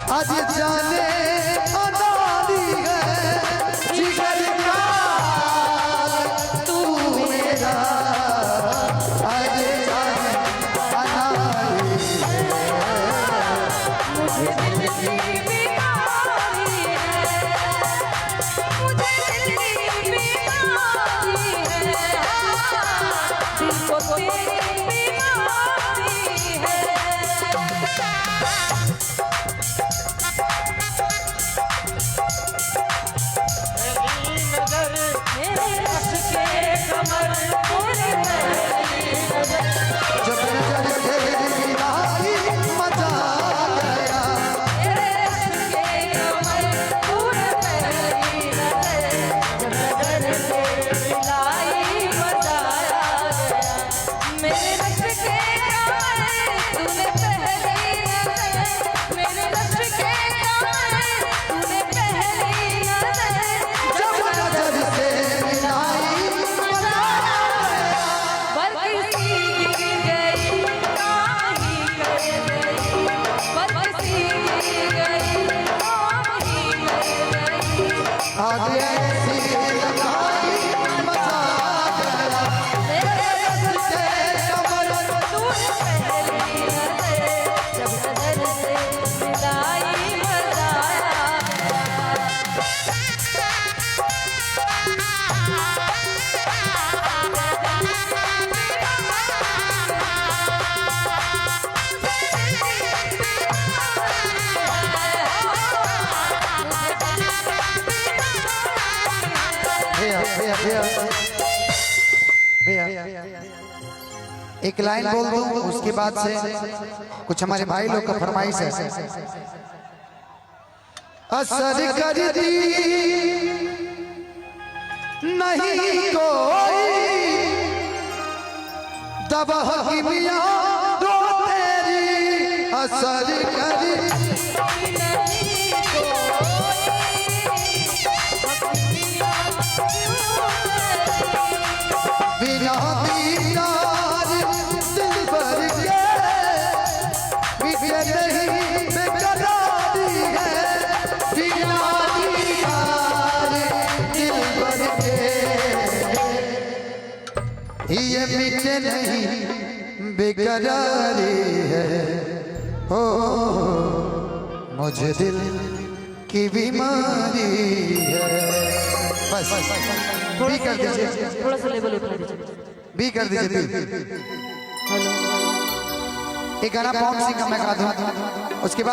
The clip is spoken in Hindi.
आज जाने अनाड़ी है जिगर का तू मेरा, आज जाने अनाड़ी है मुझे दिल की बीमारी है, मुझे दिल की बीमारी है, दिल को तेरी बीमारी है। जब नजर तेरी मिलाई मजा गया, जब नजर से मिलाई मजा आज ऐसी लगाई मजा गया, नजर से कमर एक लाइन बोल दूं, उसके बाद से कुछ हमारे भाई लोग का फरमाइश है। असर कर दी नहीं कोई दवा की मिया दो तेरी, असर कर बिना दीदार दिल भर के मिटे नहीं बेकरारी है, बिना दीदार दिल भर के ये मिटे नहीं बेकरारी है, हो मुझे दिल की बीमारी है। बस भी कर दीजिए, थोड़ा सा लेवल उठा दीजिए, भी कर दीजिए। एक गाना पवन सिंह का मैं गा दूं, उसके बाद